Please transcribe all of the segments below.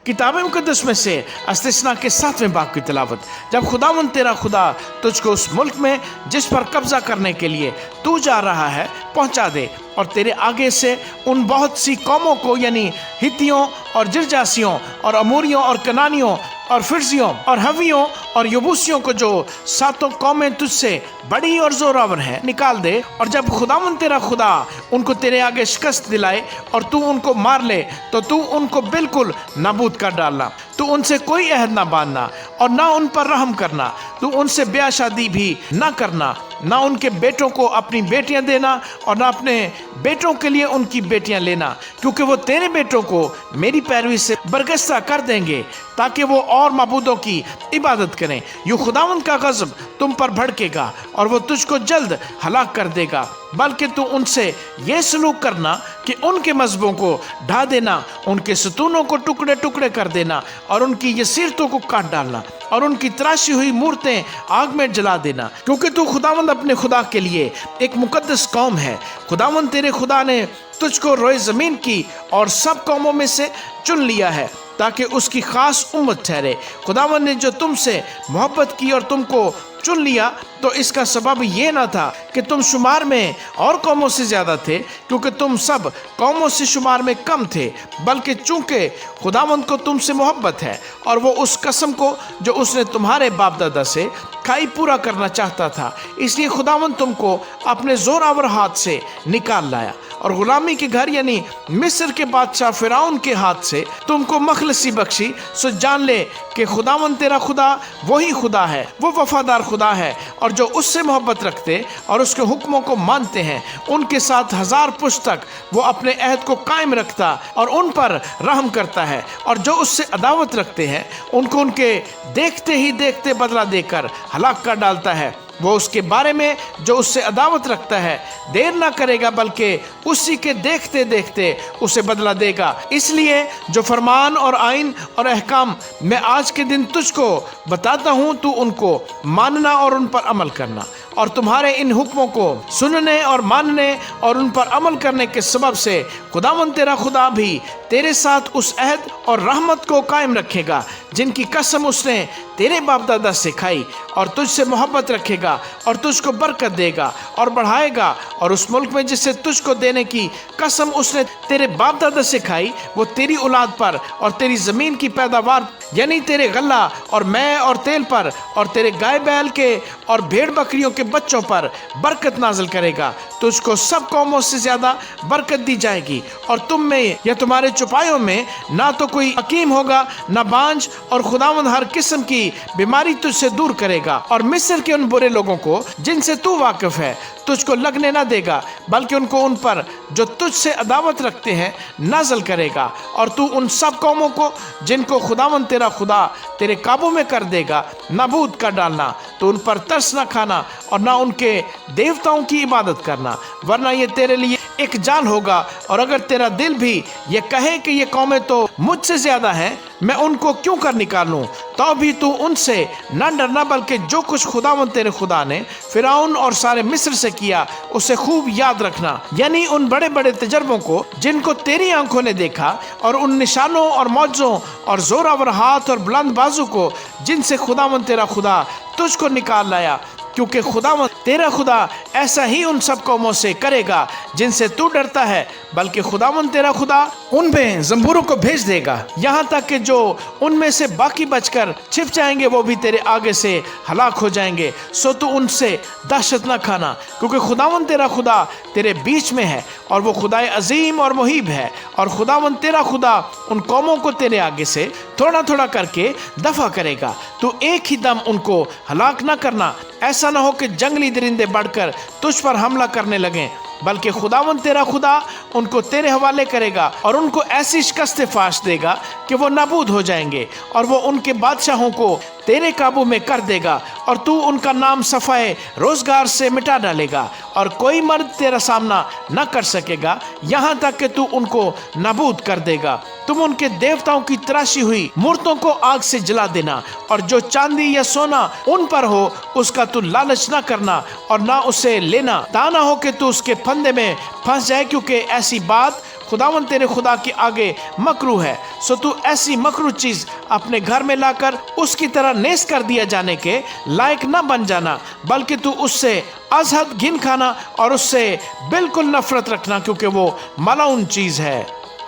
किताब मुकद्दस में से इस्तिस्ना के 7वें बाब की तिलावत। जब खुदावंद तेरा खुदा तुझको उस मुल्क में जिस पर कब्जा करने के लिए तू जा रहा है पहुंचा दे, और तेरे आगे से उन बहुत सी कौमों को, यानी हित्तियों और जिर्जासियों और अमोरियों और कनानियों और फिरजियों और हवियों और यबूसियों को, जो 7 कौमें तुझसे बड़ी और जोरावर हैं, निकाल दे। और जब खुदावंद तेरा खुदा उनको तेरे आगे शिकस्त दिलाए और तू उनको मार ले, तो तू उनको बिल्कुल नाबूद कर डालना। तू उनसे कोई अहद ना बांधना और ना उन पर रहम करना। तू उनसे ब्याह शादी भी ना करना, ना उनके बेटों को अपनी बेटियां देना और ना अपने बेटों के लिए उनकी बेटियां लेना, क्योंकि वो तेरे बेटों को मेरी पैरवी से बरगश्ता कर देंगे ताकि वो और माबूदों की इबादत करें। यूँ खुदावंद का गज़ब तुम पर भड़केगा और वो तुझको जल्द हलाक कर देगा। बल्कि तू उनसे ये सलूक करना कि उनके मज़हबों को ढा देना, उनके सतूनों को टुकड़े टुकड़े कर देना और उनकी यसीरतों को काट डालना और उनकी तराशी हुई मूर्तें आग में जला देना, क्योंकि तू खुदावंद अपने खुदा के लिए एक मुकद्दस कौम है। खुदावंद तेरे खुदा ने तुझको रोए ज़मीन की और सब कौमों में से चुन लिया है ताकि उसकी खास उम्मत ठहरे। खुदावंद ने जो तुमसे मोहब्बत की और तुमको चुन लिया, तो इसका सबब ये ना था कि तुम शुमार में और कौमों से ज़्यादा थे, क्योंकि तुम सब कौमों से शुमार में कम थे, बल्कि चूंकि खुदावंद को तुमसे मोहब्बत है और वो उस कसम को जो उसने तुम्हारे बाप दादा से खाई पूरा करना चाहता था, इसलिए खुदावंद तुमको अपने जोरावर हाथ से निकाल लाया और गुलामी के घर यानी मिस्र के बादशाह फिरौन के हाथ से तुमको मखलसी बख्शी। सो जान ले कि खुदावंद तेरा खुदा वही खुदा है, वो वफादार खुदा है, और जो उससे मोहब्बत रखते और उसके हुक्मों को मानते हैं उनके साथ 1000 पुश्त तक वो अपने अहद को कायम रखता और उन पर रहम करता है। और जो उससे अदावत रखते हैं उनको उनके देखते ही देखते बदला देकर हलाक कर डालता है। वो उसके बारे में जो उससे अदावत रखता है देर ना करेगा, बल्कि उसी के देखते देखते उसे बदला देगा। इसलिए जो फरमान और आइन और अहकाम मैं आज के दिन तुझको बताता हूँ, तू उनको मानना और उन पर अमल करना। और तुम्हारे इन हुक्मों को सुनने और मानने और उन पर अमल करने के सबब से खुदावंद तेरा खुदा भी तेरे साथ उस अहद और रहमत को कायम रखेगा जिनकी कसम उसने तेरे बाप दादा से खाई, और तुझसे मोहब्बत रखेगा और तुझको बरकत देगा और बढ़ाएगा। और उस मुल्क में जिसे तुझको देने की कसम उसने तेरे बाप दादा से खाई, वो तेरी औलाद पर और तेरी ज़मीन की पैदावार यानी तेरे गल्ला और मैं और तेल पर और तेरे गाय बैल के और भेड़ बकरियों के बच्चों पर बरकत नाजिल करेगा। तुझको सब कौमों से ज़्यादा बरकत दी जाएगी, और तुम में या तुम्हारे चौपायों में ना तो कोई हकीम होगा ना बांझ, और खुदावंद हर किस्म की बीमारी तुझसे दूर करेगा। और मिस्र के उन बुरे लोगों को जिनसे तू वाकिफ है तुझको लगने ना देगा, बल्कि उनको उन पर जो तुझसे अदावत रखते हैं नाज़िल करेगा। और तू उन सब कौमों को जिनको खुदावंद तेरा खुदा तेरे काबू में कर देगा नाबूद कर डालना। तो उन पर तरस ना खाना और ना उनके देवताओं की इबादत करना, वरना ये तेरे लिए एक जान होगा। और अगर तेरा दिल भी ये कहे कि ये कौमें तो मुझसे ज़्यादा हैं, मैं उनको क्यों कर निकालूं, तो भी तू उनसे न डरना, बल्कि जो कुछ खुदावंद तेरे खुदा ने फिरौन और सारे मिस्र से किया उसे खूब याद रखना, यानी उन बड़े बड़े तजर्बों को जिनको तेरी आंखों ने देखा, और उन निशानों और मौजों और जोरावर हाथ और बुलंद बाजू को जिनसे खुदावंद तेरा खुदा तुझको निकाल लाया, क्योंकि खुदावंद तेरा खुदा ऐसा ही उन सब कौमों से करेगा जिनसे तू डरता है। बल्कि खुदावंद तेरा खुदा उनमें जंबूरों को भेज देगा, यहाँ तक कि जो उनमें से बाकी बचकर छिप जाएंगे वो भी तेरे आगे से हलाक हो जाएंगे। सो तू उनसे दहशत न खाना, क्योंकि खुदावंद तेरा खुदा तेरे बीच में है और वो खुदाए अजीम और मुहीब है। और खुदावंद तेरा खुदा उन कौमों को तेरे आगे से थोड़ा थोड़ा करके दफा करेगा। तू एक ही दम उनको हलाक न करना, ऐसा न हो कि जंगली दरिंदे बढ़कर तुझ पर हमला करने लगें, बल्कि खुदावंद तेरा खुदा उनको तेरे हवाले करेगा और उनको ऐसी शिकस्त फाश देगा कि वो नाबूद हो जाएंगे, और वो उनके बादशाहों को तेरे काबू में कर देगा, और तू उनका नाम सफ़ाए रोजगार से मिटा डालेगा, और कोई मर्द तेरा सामना न कर सकेगा, यहाँ तक कि तू उनको नाबूद कर देगा। तुम उनके देवताओं की तराशी हुई मूर्तों को आग से जला देना, और जो चांदी या सोना उन पर हो उसका तू लालच न करना और ना उसे लेना, ता ना हो कि तू उसके फंदे में फंस जाए, क्योंकि ऐसी बात खुदावन तेरे खुदा के आगे मकरू है। सो तू ऐसी मकरू चीज अपने घर में लाकर उसकी तरह नेस कर दिया जाने के लायक न बन जाना, बल्कि तू उससे अजहद घिन खाना और उससे बिल्कुल नफरत रखना, क्योंकि वो मलाउन चीज है।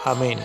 आमीन।